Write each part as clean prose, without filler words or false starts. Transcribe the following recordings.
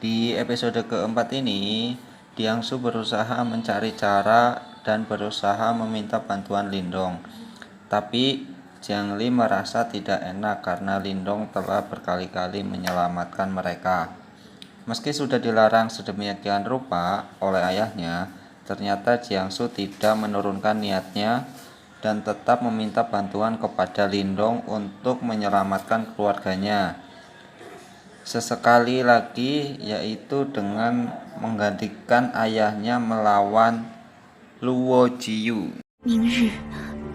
Di episode keempat ini, Diangsu berusaha mencari cara dan berusaha meminta bantuan Lindong. Tapi Jiang Li merasa tidak enak karena Lindong telah berkali-kali menyelamatkan mereka. Meski sudah dilarang sedemikian rupa oleh ayahnya, ternyata Jiangsu tidak menurunkan niatnya dan tetap meminta bantuan kepada Lindong untuk menyelamatkan keluarganya. Sesekali lagi, yaitu dengan menggantikan ayahnya melawan Luo Jiyu. 明日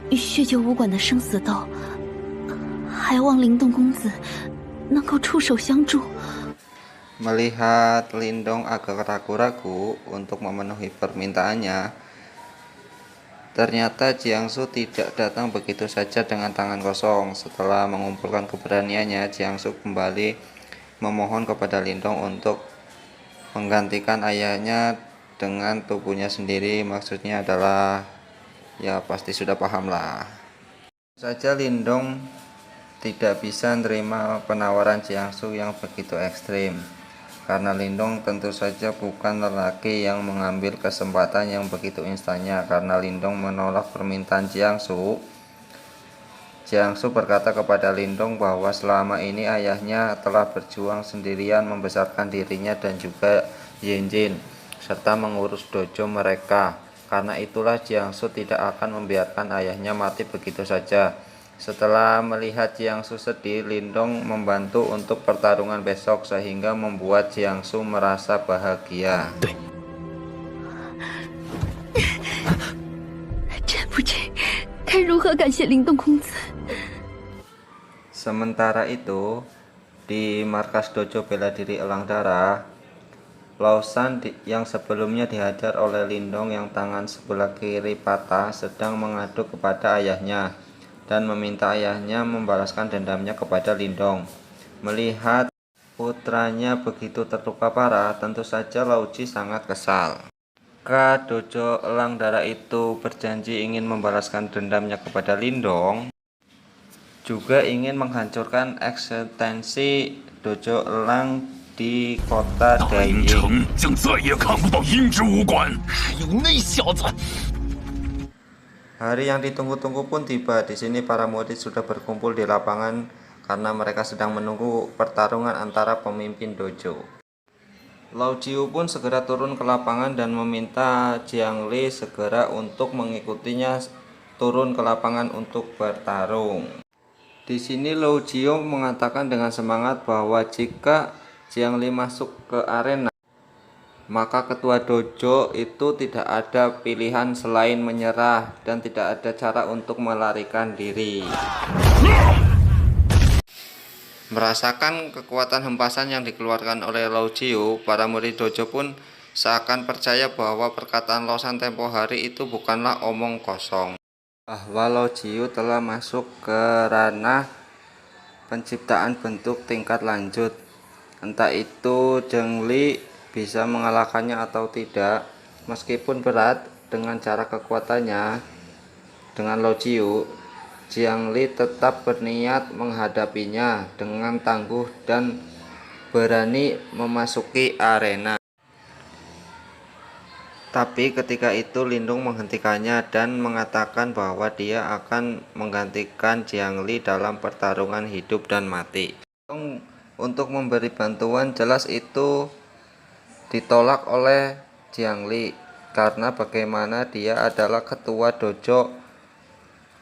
与血酒武馆的生死斗，还望灵动公子能够出手相助。 Melihat Lindong agak ragu-ragu untuk memenuhi permintaannya, ternyata Jiangsu tidak datang begitu saja dengan tangan kosong. Setelah mengumpulkan keberaniannya, Jiangsu kembali memohon kepada Lindong untuk menggantikan ayahnya dengan tubuhnya sendiri. Maksudnya adalah, ya pasti sudah paham lah. Saja Lindong tidak bisa menerima penawaran Jiangsu yang begitu ekstrim, karena Lindong tentu saja bukan lelaki yang mengambil kesempatan yang begitu instannya. Karena Lindong menolak permintaan Jiangsu, Jiangsu berkata kepada Lindong bahwa selama ini ayahnya telah berjuang sendirian membesarkan dirinya dan juga Yanjin, serta mengurus dojo mereka. Karena itulah Jiangsu tidak akan membiarkan ayahnya mati begitu saja. Setelah melihat Jiangsu sedih, Lindong membantu untuk pertarungan besok sehingga membuat Jiangsu merasa bahagia. 真不知该如何感谢灵动公子。 Sementara itu, di markas dojo bela diri Elang Darah, Lausan yang sebelumnya dihajar oleh Lindong yang tangan sebelah kiri patah sedang mengadu kepada ayahnya dan meminta ayahnya membalaskan dendamnya kepada Lindong. Melihat putranya begitu terluka parah, tentu saja Lauji sangat kesal. Jika dojo Elang Darah itu berjanji ingin membalaskan dendamnya kepada Lindong, juga ingin menghancurkan eksistensi dojo Elang di kota Daiying. Hari yang ditunggu-tunggu pun tiba. Di sini para murid sudah berkumpul di lapangan karena mereka sedang menunggu pertarungan antara pemimpin dojo. Lao Jiu pun segera turun ke lapangan dan meminta Jiang Li segera untuk mengikutinya turun ke lapangan untuk bertarung. Di sini Lao Jiu mengatakan dengan semangat bahwa jika Jiang Li masuk ke arena, maka ketua dojo itu tidak ada pilihan selain menyerah dan tidak ada cara untuk melarikan diri. Merasakan kekuatan hempasan yang dikeluarkan oleh Lao Jiu, para murid dojo pun seakan percaya bahwa perkataan Lausan tempo hari itu bukanlah omong kosong. Bahwa Lao Jiu telah masuk ke ranah penciptaan bentuk tingkat lanjut. Entah itu Jiang Li bisa mengalahkannya atau tidak, meskipun berat dengan cara kekuatannya dengan Lao Jiu, Jiang Li tetap berniat menghadapinya dengan tangguh dan berani memasuki arena. Tapi ketika itu Lindong menghentikannya dan mengatakan bahwa dia akan menggantikan Jiang Li dalam pertarungan hidup dan mati. Untuk memberi bantuan jelas itu ditolak oleh Jiang Li karena bagaimana dia adalah ketua dojo,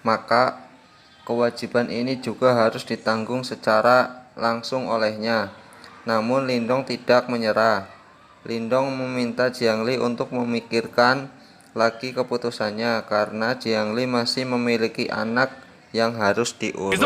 maka kewajiban ini juga harus ditanggung secara langsung olehnya. Namun Lindong tidak menyerah. Lindong meminta Jiang Li untuk memikirkan lagi keputusannya karena Jiang Li masih memiliki anak yang harus diurus.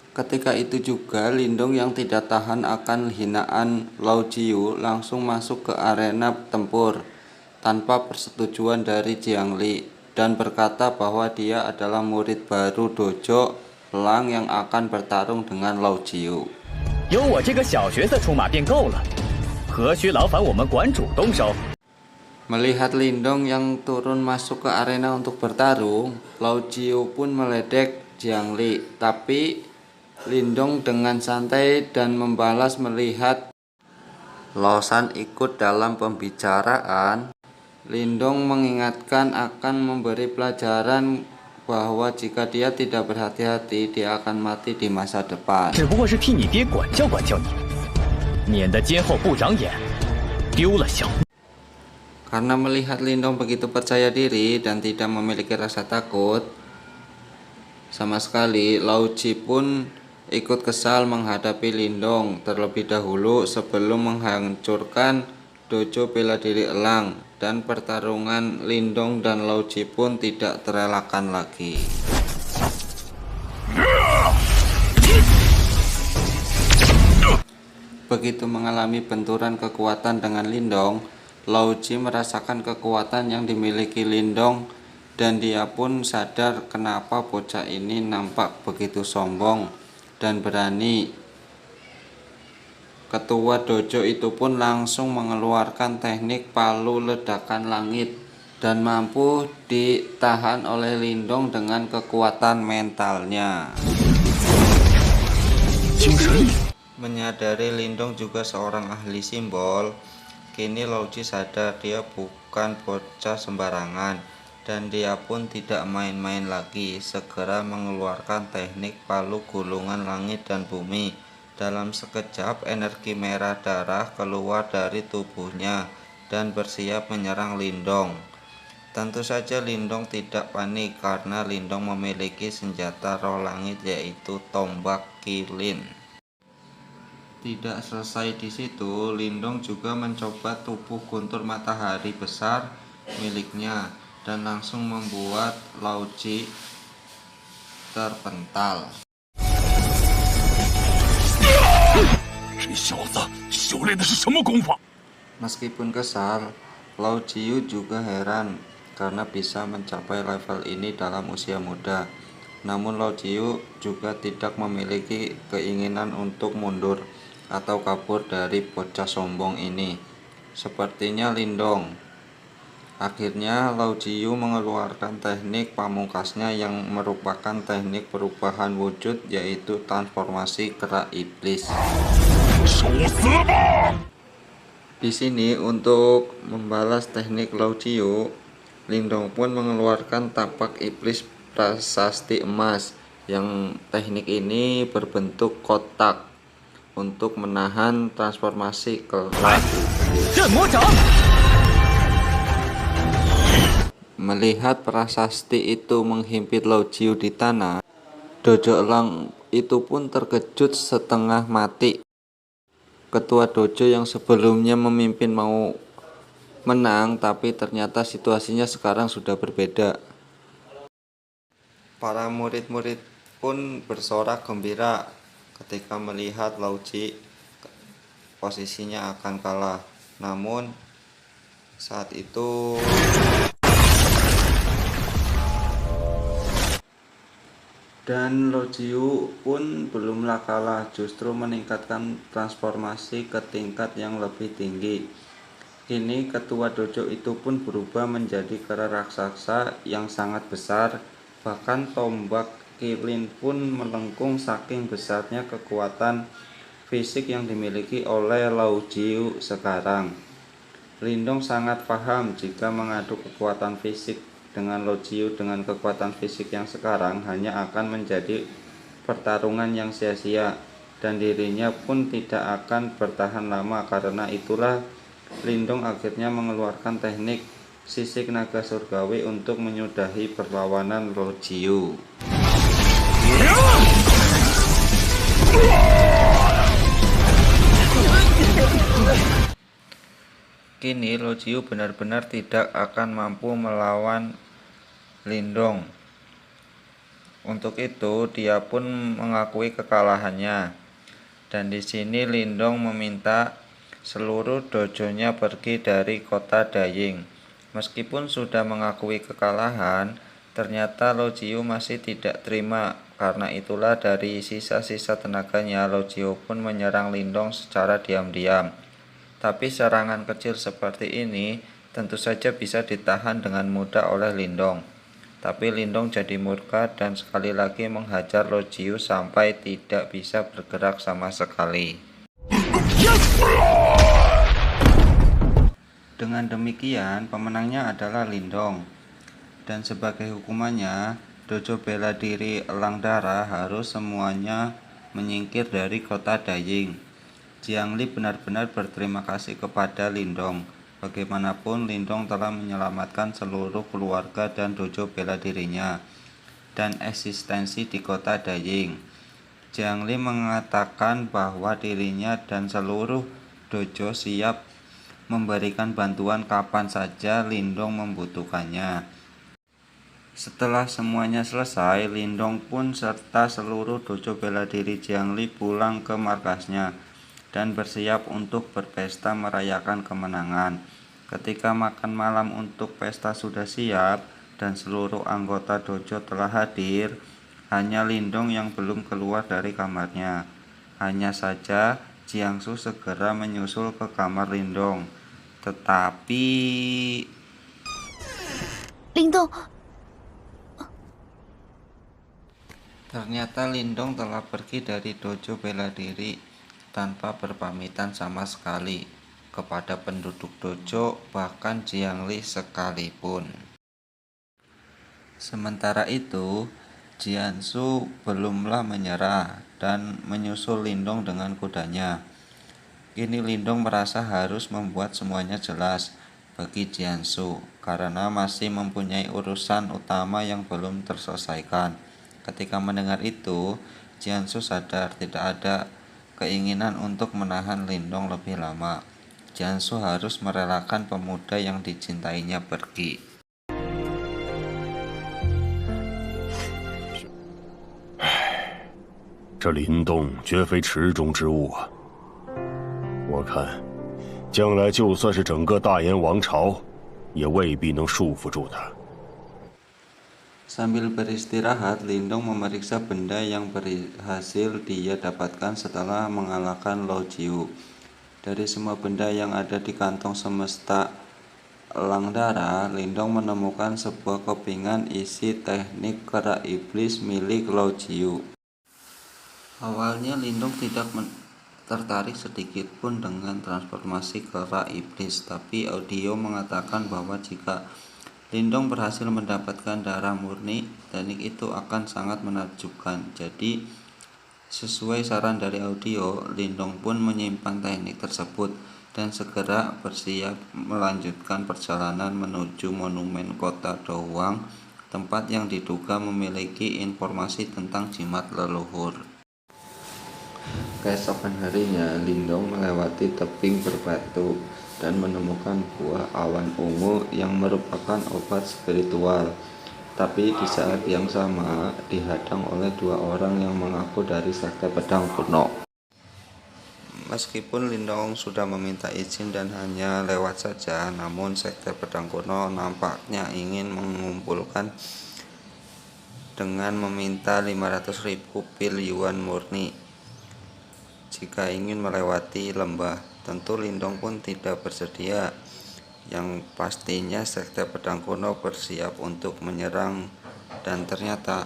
Ketika itu juga Lindong yang tidak tahan akan hinaan Lao Jiu langsung masuk ke arena tempur tanpa persetujuan dari Jiang Li dan berkata bahwa dia adalah murid baru dojo Elang yang akan bertarung dengan Lao Jiu. 有我这个小角色出马便够了，何须劳烦我们馆主动手？ Melihat Lindong yang turun masuk ke arena untuk bertarung, Lao Jiu pun meledek Jiang Li. Tapi Lindong dengan santai dan membalas. Melihat Lao Shan ikut dalam pembicaraan, Lindong mengingatkan akan memberi pelajaran bahwa jika dia tidak berhati-hati, dia akan mati di masa depan. 只不过是替你爹管教你，免得今后不长眼，丢了小。 Karena melihat Lindong begitu percaya diri dan tidak memiliki rasa takut sama sekali, Lao Ji pun ikut kesal menghadapi Lindong terlebih dahulu sebelum menghancurkan dojo bela diri elang, dan pertarungan Lindong dan Lao Ji pun tidak terelakkan lagi. Begitu mengalami benturan kekuatan dengan Lindong, Lao Ji merasakan kekuatan yang dimiliki Lindong, dan dia pun sadar kenapa bocah ini nampak begitu sombong dan berani. Ketua dojo itu pun langsung mengeluarkan teknik palu ledakan langit dan mampu ditahan oleh Lindong dengan kekuatan mentalnya. Menyadari Lindong juga seorang ahli simbol, kini Lao Ji sadar dia bukan bocah sembarangan, dan dia pun tidak main-main lagi. Segera mengeluarkan teknik palu gulungan langit dan bumi. Dalam sekejap energi merah darah keluar dari tubuhnya dan bersiap menyerang Lindong. Tentu saja Lindong tidak panik karena Lindong memiliki senjata roh langit, yaitu tombak Qilin. Tidak selesai di situ, Lindong juga mencoba tubuh guntur matahari besar miliknya dan langsung membuat Lao Ji terpental. Meskipun kesal, Lao Jiu juga heran karena bisa mencapai level ini dalam usia muda. Namun Lao Jiu juga tidak memiliki keinginan untuk mundur atau kabur dari bocah sombong ini, sepertinya Lindong. Akhirnya Lao Jiu mengeluarkan teknik pamungkasnya yang merupakan teknik perubahan wujud, yaitu transformasi kera iblis. Di sini untuk membalas teknik Lao Jiu, Lindong pun mengeluarkan tapak iblis prasasti emas, yang teknik ini berbentuk kotak untuk menahan transformasi kelak. Melihat prasasti itu menghimpit Lao Jiu di tanah, dojo elang itu pun terkejut setengah mati. Ketua dojo yang sebelumnya memimpin mau menang, tapi ternyata situasinya sekarang sudah berbeda. Para murid-murid pun bersorak gembira ketika melihat Lao Ji posisinya akan kalah. Namun saat itu dan Lao Jiu pun belumlah kalah, justru meningkatkan transformasi ke tingkat yang lebih tinggi. Kini ketua dojo itu pun berubah menjadi kera raksasa yang sangat besar. Bahkan tombak Qilin pun melengkung saking besarnya kekuatan fisik yang dimiliki oleh Lao Jiu sekarang. Lindong sangat paham jika mengadu kekuatan fisik dengan Lao Jiu dengan kekuatan fisik yang sekarang hanya akan menjadi pertarungan yang sia-sia, dan dirinya pun tidak akan bertahan lama. Karena itulah Lindong akhirnya mengeluarkan teknik sisik naga surgawi untuk menyudahi perlawanan Lao Jiu. Kini Lao Jiu benar-benar tidak akan mampu melawan Lindong. Untuk itu dia pun mengakui kekalahannya. Dan di sini Lindong meminta seluruh dojonya pergi dari kota Daying. Meskipun sudah mengakui kekalahan, ternyata Lao Jiu masih tidak terima. Karena itulah dari sisa-sisa tenaganya, Lao Jiu pun menyerang Lindong secara diam-diam. Tapi serangan kecil seperti ini tentu saja bisa ditahan dengan mudah oleh Lindong. Tapi Lindong jadi murka dan sekali lagi menghajar Lo Jiu sampai tidak bisa bergerak sama sekali. Dengan demikian, pemenangnya adalah Lindong. Dan sebagai hukumannya, dojo bela diri Elang Darah harus semuanya menyingkir dari kota Daying. Jiang Li benar-benar berterima kasih kepada Lindong. Bagaimanapun, Lindong telah menyelamatkan seluruh keluarga dan dojo bela dirinya dan eksistensi di kota Daying. Jiang Li mengatakan bahwa dirinya dan seluruh dojo siap memberikan bantuan kapan saja Lindong membutuhkannya. Setelah semuanya selesai, Lindong pun serta seluruh dojo bela diri Jiang Li pulang ke markasnya dan bersiap untuk berpesta merayakan kemenangan. Ketika makan malam untuk pesta sudah siap dan seluruh anggota dojo telah hadir, hanya Lindong yang belum keluar dari kamarnya. Hanya saja Jiangsu segera menyusul ke kamar Lindong. Tetapi Lindong, ternyata Lindong telah pergi dari dojo bela diri tanpa berpamitan sama sekali kepada penduduk dojo, bahkan Jiang Li sekalipun. Sementara itu, Jiansu belumlah menyerah dan menyusul Lindong dengan kudanya. Kini Lindong merasa harus membuat semuanya jelas bagi Jiansu karena masih mempunyai urusan utama yang belum terselesaikan. Ketika mendengar itu, Jiansu sadar tidak ada keinginan untuk menahan Lindong lebih lama. Jiansu harus merelakan pemuda yang dicintainya pergi.唉，这林动绝非池中之物啊！我看，将来就算是整个大燕王朝，也未必能束缚住他。 Sambil beristirahat, Lindong memeriksa benda yang berhasil dia dapatkan setelah mengalahkan Lo Jiu. Dari semua benda yang ada di kantong semesta Elang Darah, Lindong menemukan sebuah kepingan isi teknik kera iblis milik Lo Jiu. Awalnya Lindong tidak tertarik sedikit pun dengan transformasi kera iblis, tapi audio mengatakan bahwa jika Lindong berhasil mendapatkan darah murni, teknik itu akan sangat menakjubkan. Jadi, sesuai saran dari audio, Lindong pun menyimpan teknik tersebut dan segera bersiap melanjutkan perjalanan menuju monumen kota Douang, tempat yang diduga memiliki informasi tentang jimat leluhur. Keesokan harinya, Lindong melewati tebing berbatu dan menemukan buah awan ungu yang merupakan obat spiritual. Tapi di saat yang sama dihadang oleh dua orang yang mengaku dari sekte pedang kuno. Meskipun Lindong sudah meminta izin dan hanya lewat saja, namun sekte pedang kuno nampaknya ingin mengumpulkan dengan meminta 500.000 pil yuan murni jika ingin melewati lembah. Tentu Lindong pun tidak bersedia. Yang pastinya sekte pedang kuno bersiap untuk menyerang, dan ternyata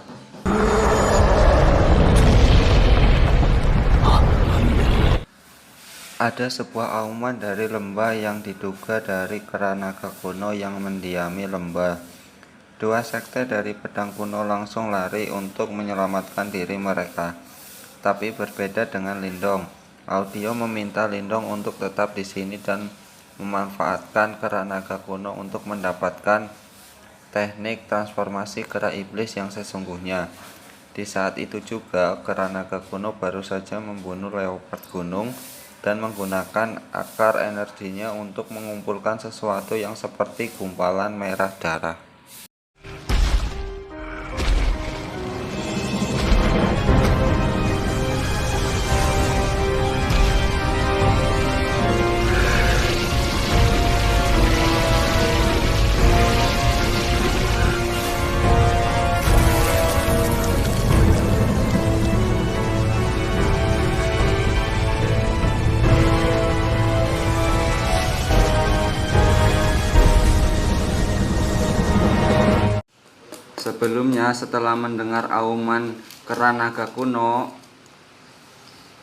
ada sebuah auman dari lembah yang diduga dari kera naga kuno yang mendiami lembah. Dua sekte dari pedang kuno langsung lari untuk menyelamatkan diri mereka. Tapi berbeda dengan Lindong. Audio meminta Lindong untuk tetap di sini dan memanfaatkan kera naga kuno untuk mendapatkan teknik transformasi kera iblis yang sesungguhnya. Di saat itu juga, kera naga kuno baru saja membunuh leopard gunung dan menggunakan akar energinya untuk mengumpulkan sesuatu yang seperti gumpalan merah darah. Sebelumnya, setelah mendengar auman kera naga kuno,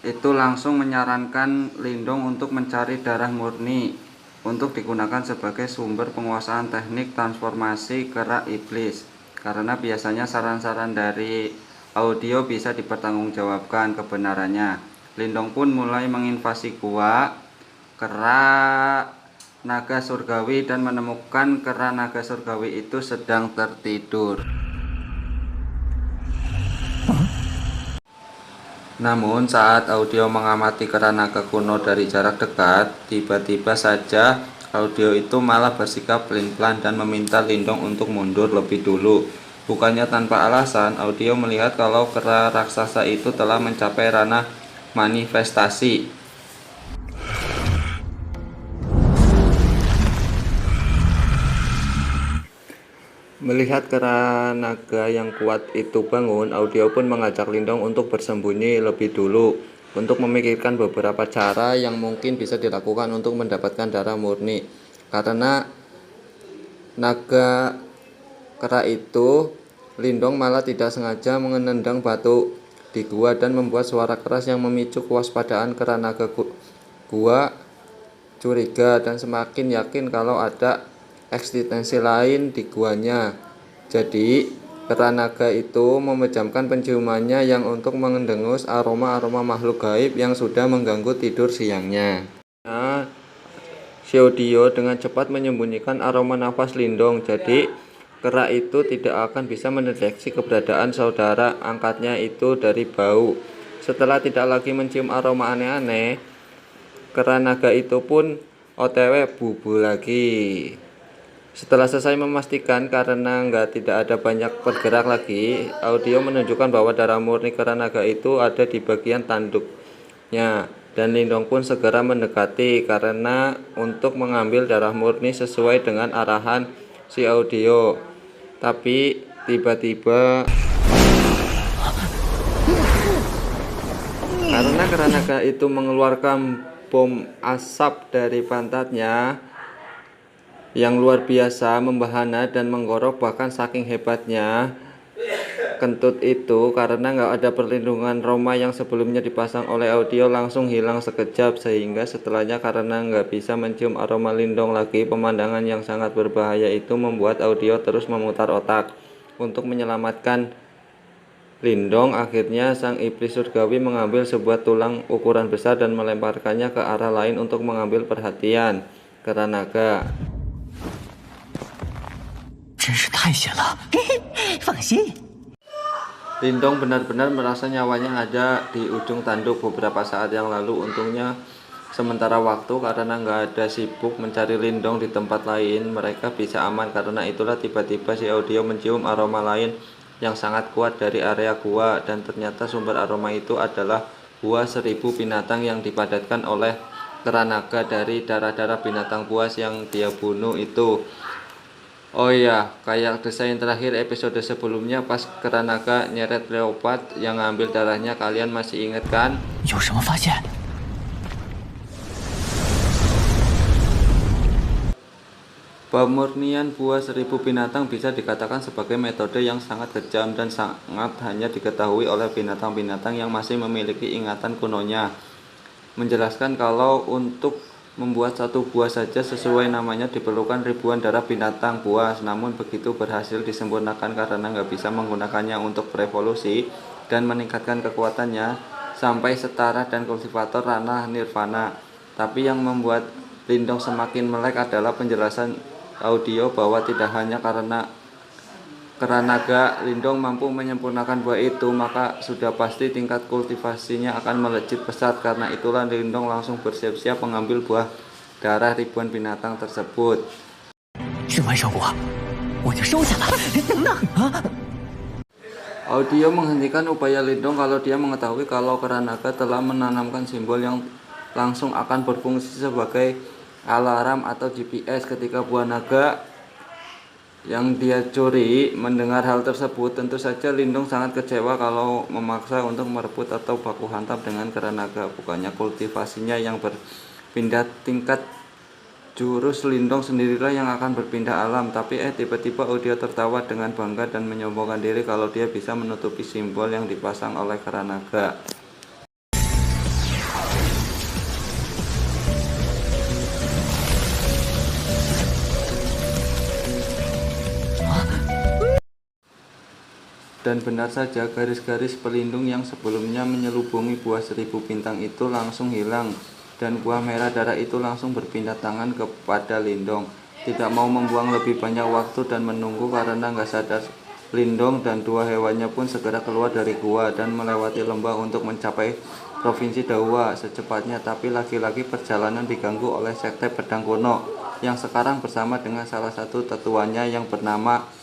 itu langsung menyarankan Lindung untuk mencari darah murni untuk digunakan sebagai sumber penguasaan teknik transformasi kera iblis. Karena biasanya saran-saran dari audio bisa dipertanggungjawabkan kebenarannya. Lindung pun mulai menginvasi gua kera naga surgawi dan menemukan kera naga surgawi itu sedang tertidur. Namun saat audio mengamati kera naga kuno dari jarak dekat, tiba-tiba saja audio itu malah bersikap pelin-pelan dan meminta Lindung untuk mundur lebih dulu. Bukannya tanpa alasan, audio melihat kalau kera raksasa itu telah mencapai ranah manifestasi. Melihat kera naga yang kuat itu bangun, audio pun mengajak Lindung untuk bersembunyi lebih dulu untuk memikirkan beberapa cara yang mungkin bisa dilakukan untuk mendapatkan darah murni. Karena naga kera itu, Lindung malah tidak sengaja menendang batu di gua dan membuat suara keras yang memicu kewaspadaan kera naga gua curiga dan semakin yakin kalau ada eksistensi lain di guanya. Jadi kera naga itu memejamkan penciumannya yang untuk mendengus aroma-aroma makhluk gaib yang sudah mengganggu tidur siangnya. Audio dengan cepat menyembunyikan aroma nafas Lindung, jadi kera itu tidak akan bisa mendeteksi keberadaan saudara angkatnya itu dari bau. Setelah tidak lagi mencium aroma aneh-aneh, kera naga itu pun OTW bubu lagi. Setelah selesai memastikan karena tidak ada banyak bergerak lagi, audio menunjukkan bahwa darah murni kera naga itu ada di bagian tanduknya, dan Lindung pun segera mendekati karena untuk mengambil darah murni sesuai dengan arahan si audio. Tapi tiba-tiba karena kera naga itu mengeluarkan bom asap dari pantatnya yang luar biasa membahana dan menggorok, bahkan saking hebatnya kentut itu, karena nggak ada perlindungan Roma yang sebelumnya dipasang oleh audio, langsung hilang sekejap. Sehingga setelahnya karena nggak bisa mencium aroma Lindung lagi, pemandangan yang sangat berbahaya itu membuat audio terus memutar otak untuk menyelamatkan Lindung. Akhirnya sang iblis surgawi mengambil sebuah tulang ukuran besar dan melemparkannya ke arah lain untuk mengambil perhatian kera naga. 真是太险了，放心。 Lindung benar-benar merasa nyawanya ada di ujung tanduk beberapa saat yang lalu. Untungnya sementara waktu, karena nggak ada sibuk mencari Lindung di tempat lain, mereka bisa aman. Karena itulah tiba-tiba si audio mencium aroma lain yang sangat kuat dari area gua, dan ternyata sumber aroma itu adalah buah 1000 binatang yang dipadatkan oleh kera naga dari darah-darah binatang buas yang dia bunuh itu. Oh iya, kayak desain terakhir episode sebelumnya pas kera naga nyeret leopard yang ngambil darahnya, kalian masih inget kan? 有什么发现？ Pemurnian buah 1000 binatang bisa dikatakan sebagai metode yang sangat kejam dan sangat hanya diketahui oleh binatang-binatang yang masih memiliki ingatan kunonya. Menjelaskan kalau untuk membuat satu buah saja sesuai namanya diperlukan ribuan darah binatang buas. Namun begitu berhasil disempurnakan karena nggak bisa menggunakannya untuk berevolusi dan meningkatkan kekuatannya sampai setara dan kultivator ranah nirvana. Tapi yang membuat Lindung semakin melek adalah penjelasan audio bahwa tidak hanya karena kera naga Lindung mampu menyempurnakan buah itu, maka sudah pasti tingkat kultivasinya akan melejit pesat. Karena itulah Lindung langsung bersiap-siap mengambil buah darah ribuan binatang tersebut. 是万寿果，我就收下了。等等啊！ Audio menghentikan upaya Lindung kalau dia mengetahui kalau kera naga telah menanamkan simbol yang langsung akan berfungsi sebagai alarm atau GPS ketika buah naga yang dia curi mendengar hal tersebut. Tentu saja Lindung sangat kecewa kalau memaksa untuk merebut atau baku hantam dengan kera naga. Bukannya kultivasinya yang berpindah tingkat Jurus Lindong sendirilah yang akan berpindah alam. Tapi tiba-tiba Udio tertawa dengan bangga dan menyombongkan diri kalau dia bisa menutupi simbol yang dipasang oleh kera naga. Dan benar saja, garis-garis pelindung yang sebelumnya menyelubungi buah 1000 bintang itu langsung hilang, dan buah merah darah itu langsung berpindah tangan kepada Lindong. Tidak mau membuang lebih banyak waktu dan menunggu karena nggak sadar, Lindong dan dua hewannya pun segera keluar dari gua dan melewati lembah untuk mencapai Provinsi Dahua secepatnya. Tapi lagi-lagi perjalanan diganggu oleh Sekte Pedang Kuno yang sekarang bersama dengan salah satu tetuanya yang bernama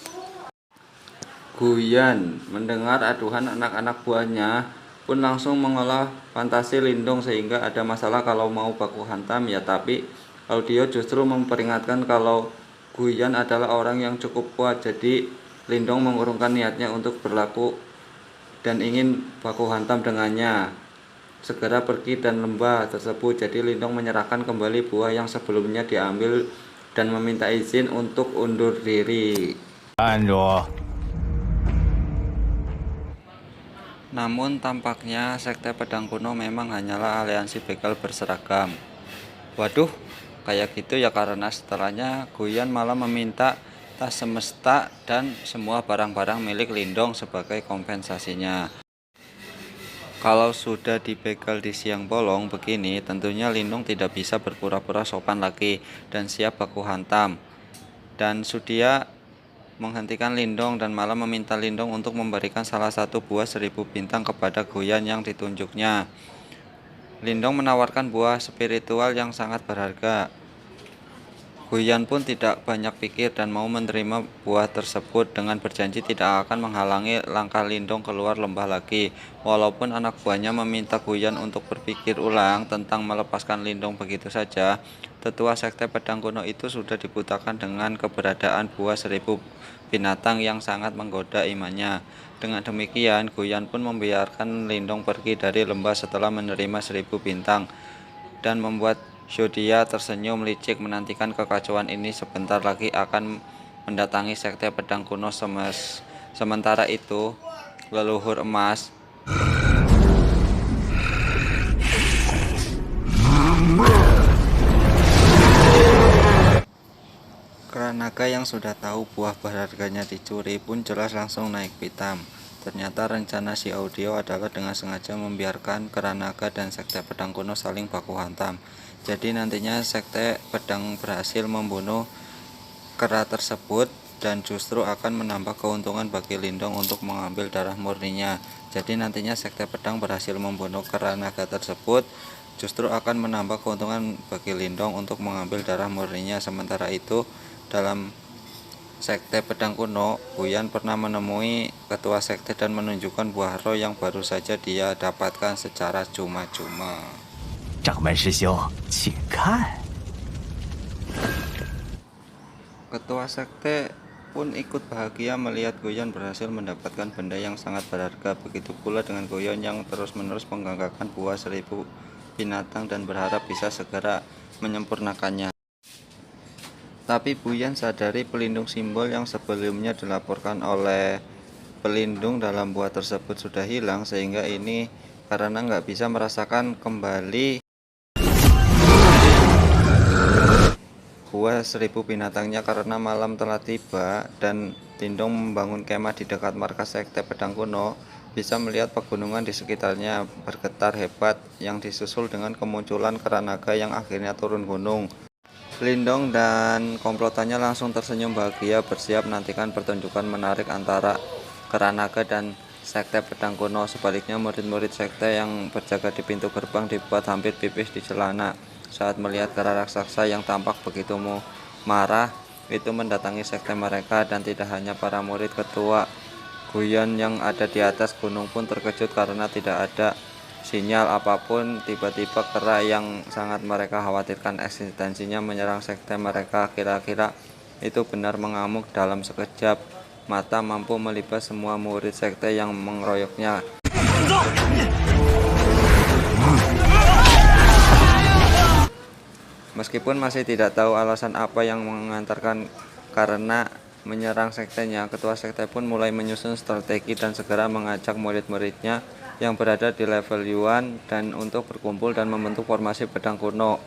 Guyan. Mendengar aduhan anak-anak buahnya pun langsung mengolah fantasi Lindong sehingga ada masalah kalau mau baku hantam ya. Tapi Audio justru memperingatkan kalau Guyan adalah orang yang cukup kuat. Jadi Lindong mengurungkan niatnya untuk berlaku dan ingin baku hantam dengannya. Segera pergi dan lembah tersebut. Jadi Lindong menyerahkan kembali buah yang sebelumnya diambil dan meminta izin untuk undur diri. Namun tampaknya Sekte Pedang Kuno memang hanyalah aliansi begal berseragam. Waduh, kayak gitu ya, karena setelahnya Guyan malah meminta tas semesta dan semua barang-barang milik Lindong sebagai kompensasinya. Kalau sudah dibegal di siang bolong begini, tentunya Lindong tidak bisa berpura-pura sopan lagi dan siap baku hantam. Dan Sudia menghentikan Lindong dan malah meminta Lindong untuk memberikan salah satu buah 1000 bintang kepada Guyan yang ditunjuknya. Lindong menawarkan buah spiritual yang sangat berharga. Guyan pun tidak banyak pikir dan mau menerima buah tersebut dengan berjanji tidak akan menghalangi langkah Lindong keluar lembah lagi. Walaupun anak buahnya meminta Guyan untuk berpikir ulang tentang melepaskan Lindong begitu saja, tetua Sekte Pedang Kuno itu sudah dibutakan dengan keberadaan buah 1000 binatang yang sangat menggoda imannya. Dengan demikian, Guyan pun membiarkan Lindong pergi dari lembah setelah menerima 1000 bintang dan membuat Sudia tersenyum licik menantikan kekacauan ini sebentar lagi akan mendatangi Sekte Pedang Kuno. Sementara itu, leluhur emas kera naga yang sudah tahu buah berharganya dicuri pun jelas langsung naik pitam. Ternyata rencana si Audio adalah dengan sengaja membiarkan kera naga dan Sekte Pedang Kuno saling baku hantam. Jadi nantinya Sekte Pedang berhasil membunuh kera tersebut dan justru akan menambah keuntungan bagi Lindong untuk mengambil darah murninya. Jadi nantinya Sekte Pedang berhasil membunuh kera naga tersebut justru akan menambah keuntungan bagi Lindong untuk mengambil darah murninya. Sementara itu, dalam Sekte Pedang Kuno, Guyan pernah menemui ketua sekte dan menunjukkan buah roh yang baru saja dia dapatkan secara cuma-cuma. 掌门师兄，请看。 Ketua sekte pun ikut bahagia melihat Guyan berhasil mendapatkan benda yang sangat berharga. Begitu pula dengan Guyan yang terus-menerus mengganggarkan buah 1000 binatang dan berharap bisa segera menyempurnakannya. Tapi Guyan sadari pelindung simbol yang sebelumnya dilaporkan oleh pelindung dalam buah tersebut sudah hilang, sehingga ini karena nggak bisa merasakan kembali buah 1000 binatangnya karena malam telah tiba dan Lindong membangun kemah di dekat markas Sekte Pedang Kuno. Bisa melihat pegunungan di sekitarnya bergetar hebat yang disusul dengan kemunculan kera naga yang akhirnya turun gunung. Lindong dan komplotannya langsung tersenyum bahagia bersiap menantikan pertunjukan menarik antara kera naga dan Sekte Pedang Kuno. Sebaliknya, murid-murid sekte yang berjaga di pintu gerbang dibuat hampir pipis di celana saat melihat kera raksasa yang tampak begitu marah itu mendatangi sekte mereka. Dan tidak hanya para murid, ketua Guyan yang ada di atas gunung pun terkejut karena tidak ada sinyal apapun. Tiba-tiba kera yang sangat mereka khawatirkan eksistensinya menyerang sekte mereka. Kira-kira itu benar mengamuk dalam sekejap mata, mampu melibas semua murid sekte yang mengeroyoknya. Meskipun masih tidak tahu alasan apa yang mengantarkan karena menyerang sektenya, ketua sekte pun mulai menyusun strategi dan segera mengajak murid-muridnya yang berada di level Yuan dan untuk berkumpul dan membentuk formasi pedang kuno.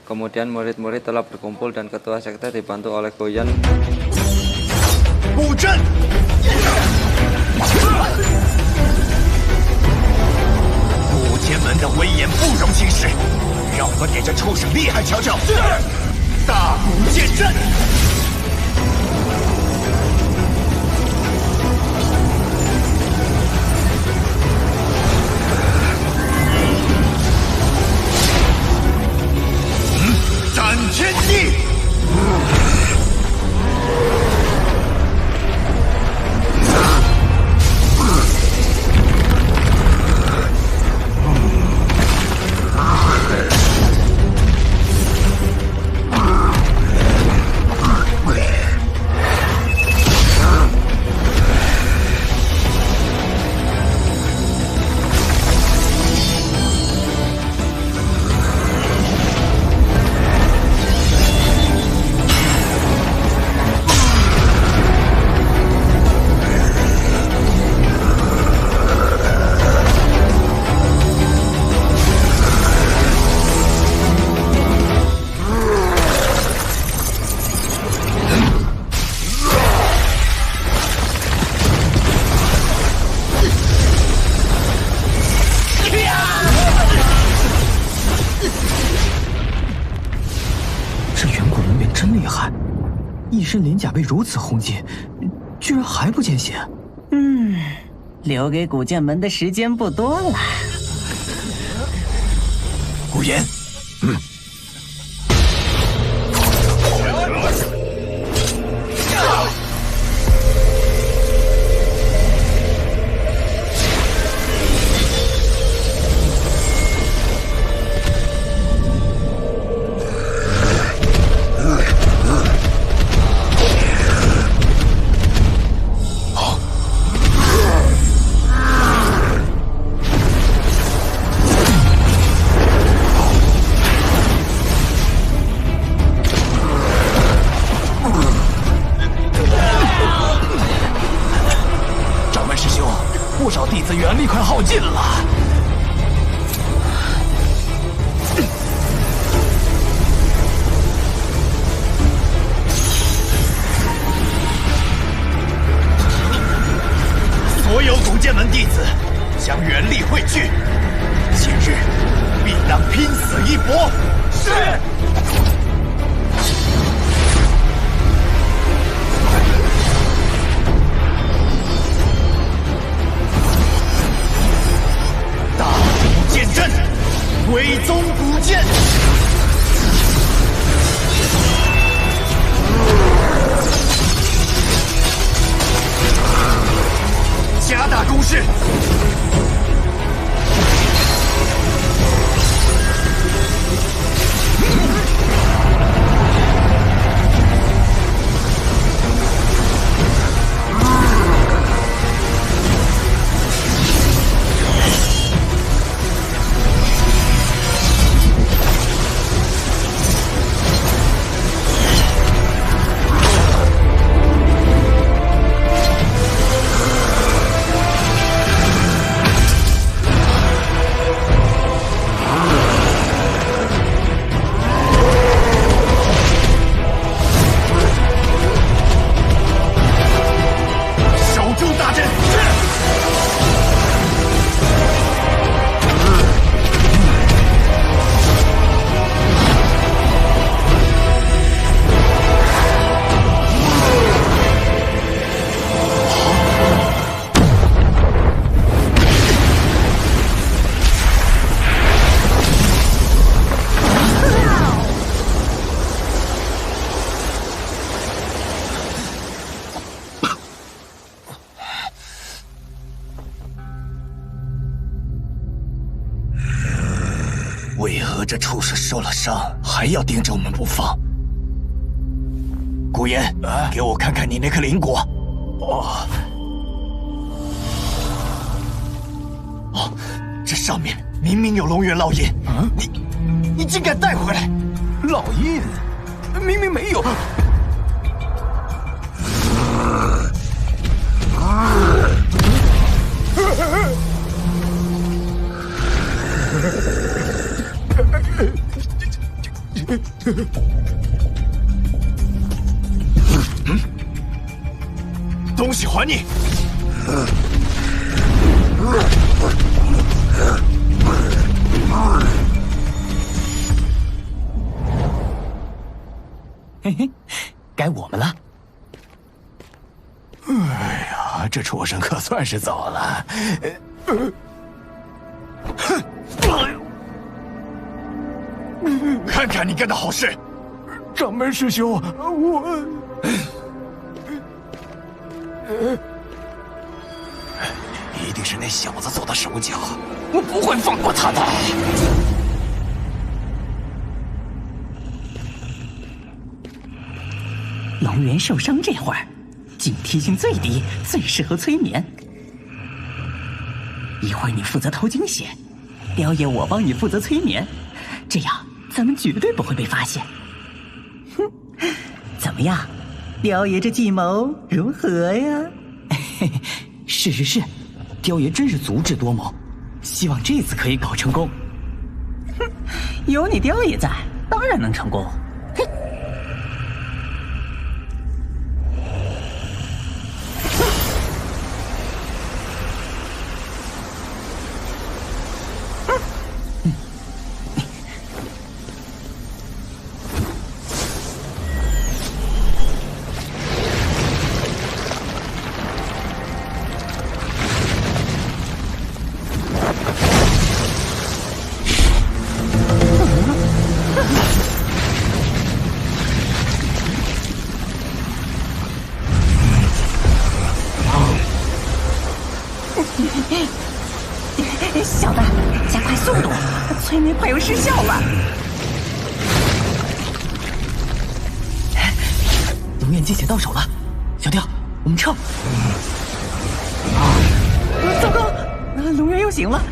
Kemudian murid-murid telah berkumpul dan ketua sekte dibantu oleh Goyan. 布阵！古剑门的威严不容轻视，让我们给这畜生厉害瞧瞧！是，大古剑阵。 斩天地！一身鳞甲被如此轰击，居然还不见血。留给古剑门的时间不多了。古言，不少弟子元力快耗尽了。所有古剑门弟子将元力汇聚，今日必当拼死一搏。是。 鬼宗古剑，加大攻势。为何这畜生受了伤，还要盯着我们不放？古言，给我看看你那颗灵果。这上面明明有龙元烙印，你竟敢带回来！烙印，明明没有。东西还你！嘿嘿，该我们了。哎呀，这畜生可算是走了。看看你干的好事！掌门师兄，我一定是那小子做的手脚，我不会放过他的。龙元受伤这会儿，警惕性最低，最适合催眠。一会儿你负责偷惊险，雕爷我帮你负责催眠，这样咱们绝对不会被发现。哼，怎么样，雕爷这计谋如何呀？嘿嘿，是，雕爷真是足智多谋，希望这次可以搞成功。哼，有你雕爷在，当然能成功。哼。小子，加快速度，催眠快要失效了。龙焰见血到手了，小雕，我们撤。糟糕，龙元又醒了。